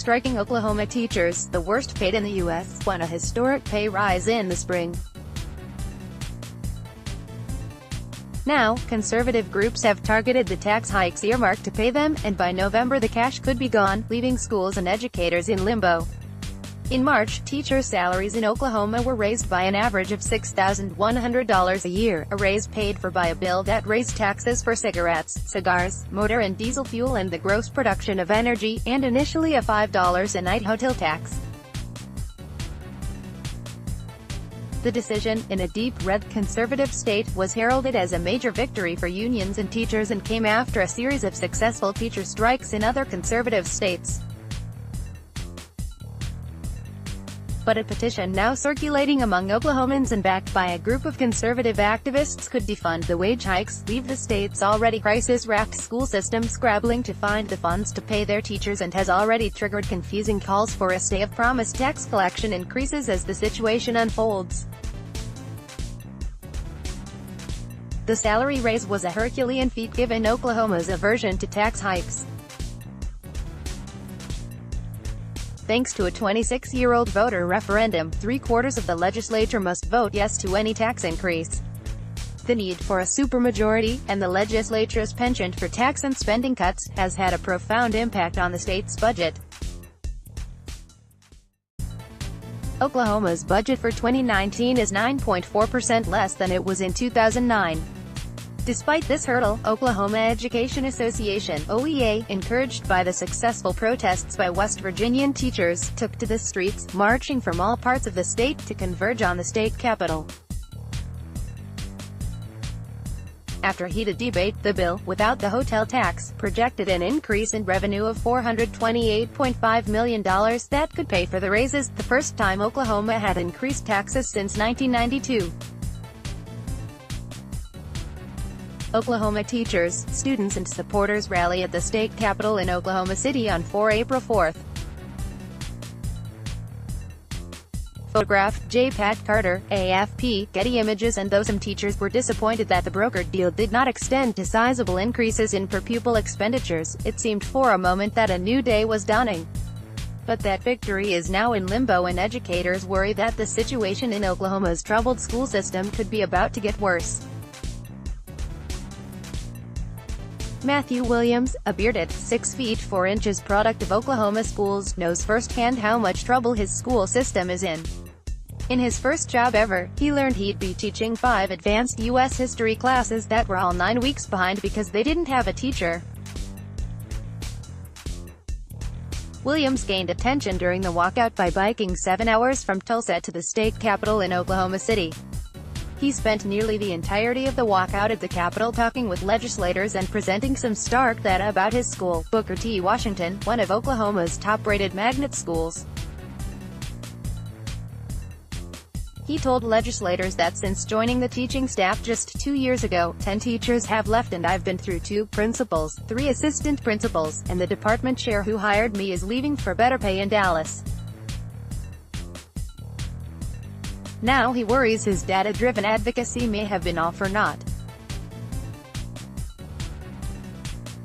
striking Oklahoma teachers, the worst paid in the U.S., won a historic pay rise in the spring. Now, conservative groups have targeted the tax hikes earmarked to pay them, and by November the cash could be gone, leaving schools and educators in limbo. In March, teachers' salaries in Oklahoma were raised by an average of $6,100 a year, a raise paid for by a bill that raised taxes for cigarettes, cigars, motor and diesel fuel and the gross production of energy, and initially a $5 a night hotel tax. The decision, in a deep red conservative state, was heralded as a major victory for unions and teachers and came after a series of successful teacher strikes in other conservative states. But a petition now circulating among Oklahomans and backed by a group of conservative activists could defund the wage hikes, leave the state's already crisis-racked school system scrabbling to find the funds to pay their teachers, and has already triggered confusing calls for a stay of promised tax collection increases as the situation unfolds. The salary raise was a Herculean feat given Oklahoma's aversion to tax hikes. Thanks to a 26-year-old voter referendum, 3/4 of the legislature must vote yes to any tax increase. The need for a supermajority, and the legislature's penchant for tax and spending cuts, has had a profound impact on the state's budget. Oklahoma's budget for 2019 is 9.4% less than it was in 2009. Despite this hurdle, Oklahoma Education Association (OEA), encouraged by the successful protests by West Virginian teachers, took to the streets, marching from all parts of the state to converge on the state capitol. After heated debate, the bill, without the hotel tax, projected an increase in revenue of $428.5 million that could pay for the raises, the first time Oklahoma had increased taxes since 1992. Oklahoma teachers, students and supporters rally at the state capitol in Oklahoma City on April 4. Photograph, J. Pat Carter, AFP, Getty Images. And though some teachers were disappointed that the brokered deal did not extend to sizable increases in per-pupil expenditures, it seemed for a moment that a new day was dawning. But that victory is now in limbo, and educators worry that the situation in Oklahoma's troubled school system could be about to get worse. Matthew Williams, a bearded, 6 feet 4 inches product of Oklahoma schools, knows firsthand how much trouble his school system is in. In his first job ever, he learned he'd be teaching 5 advanced U.S. history classes that were all 9 weeks behind because they didn't have a teacher. Williams gained attention during the walkout by biking 7 hours from Tulsa to the state capitol in Oklahoma City. He spent nearly the entirety of the walkout at the Capitol talking with legislators and presenting some stark data about his school, Booker T. Washington, one of Oklahoma's top-rated magnet schools. He told legislators that since joining the teaching staff just 2 years ago, 10 teachers have left and I've been through 2 principals, 3 assistant principals, and the department chair who hired me is leaving for better pay in Dallas. Now he worries his data-driven advocacy may have been all for naught.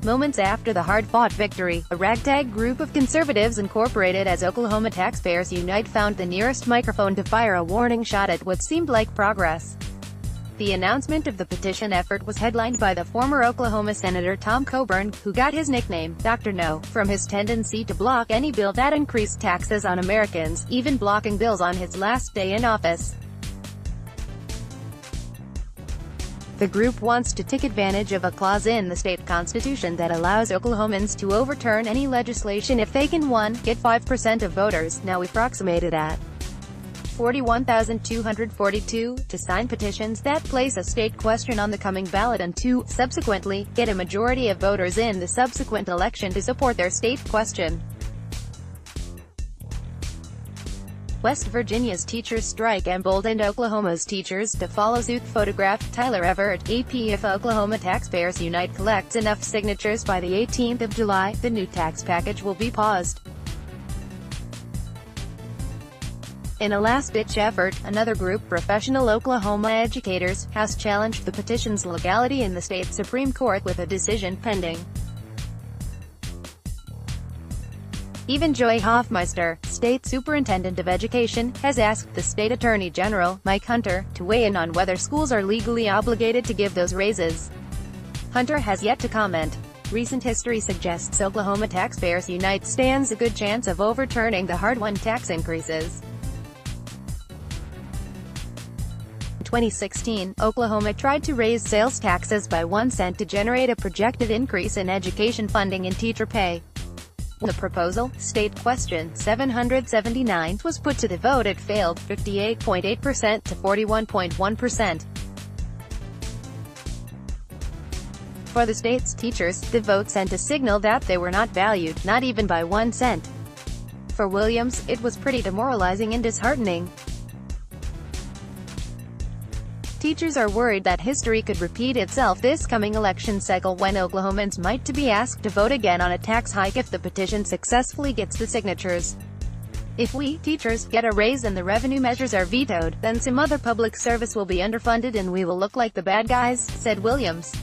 Moments after the hard-fought victory, a ragtag group of conservatives incorporated as Oklahoma Taxpayers Unite found the nearest microphone to fire a warning shot at what seemed like progress. The announcement of the petition effort was headlined by the former Oklahoma Senator Tom Coburn, who got his nickname, Dr. No, from his tendency to block any bill that increased taxes on Americans, even blocking bills on his last day in office. The group wants to take advantage of a clause in the state constitution that allows Oklahomans to overturn any legislation if they can 1. Get 5% of voters, now approximated at 41,242, to sign petitions that place a state question on the coming ballot, and 2. Subsequently, get a majority of voters in the subsequent election to support their state question. West Virginia's teachers' strike emboldened Oklahoma's teachers to follow suit. Photograph, Tyler Everett, AP. If Oklahoma Taxpayers Unite collects enough signatures by the 18th of July, the new tax package will be paused. In a last-ditch effort, another group, Professional Oklahoma Educators, has challenged the petition's legality in the state Supreme Court with a decision pending. Even Joy Hoffmeister, State Superintendent of Education, has asked the State Attorney General, Mike Hunter, to weigh in on whether schools are legally obligated to give those raises. Hunter has yet to comment. Recent history suggests Oklahoma Taxpayers Unite stands a good chance of overturning the hard-won tax increases. In 2016, Oklahoma tried to raise sales taxes by 1 cent to generate a projected increase in education funding and teacher pay. When the proposal, State Question 779, was put to the vote, it failed, 58.8% to 41.1%. For the state's teachers, the vote sent a signal that they were not valued, not even by 1 cent. For Williams, it was pretty demoralizing and disheartening. Teachers are worried that history could repeat itself this coming election cycle when Oklahomans might be asked to vote again on a tax hike if the petition successfully gets the signatures. If we, teachers, get a raise and the revenue measures are vetoed, then some other public service will be underfunded and we will look like the bad guys, said Williams.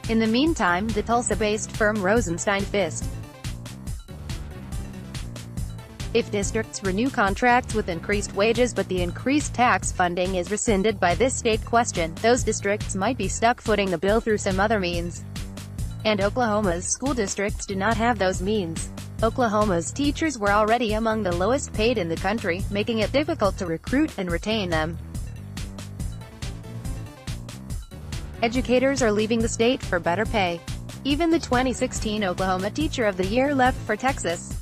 In the meantime, the Tulsa-based firm Rosenstein Fist. If districts renew contracts with increased wages but the increased tax funding is rescinded by this state question, those districts might be stuck footing the bill through some other means. And Oklahoma's school districts do not have those means. Oklahoma's teachers were already among the lowest paid in the country, making it difficult to recruit and retain them. Educators are leaving the state for better pay. Even the 2016 Oklahoma Teacher of the Year left for Texas.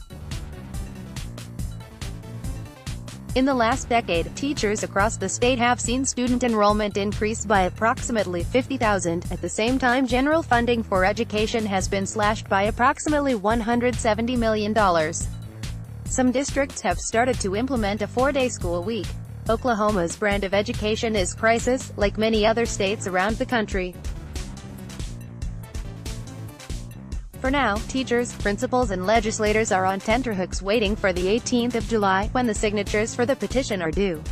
In the last decade, teachers across the state have seen student enrollment increase by approximately 50,000. At the same time, general funding for education has been slashed by approximately $170 million. Some districts have started to implement a 4-day school week. Oklahoma's brand of education is crisis, like many other states around the country. For now, teachers, principals and legislators are on tenterhooks waiting for the 18th of July, when the signatures for the petition are due.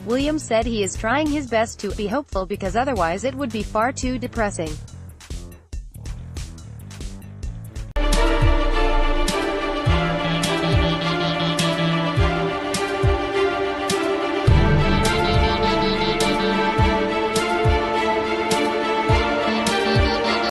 Williams said he is trying his best to be hopeful because otherwise it would be far too depressing.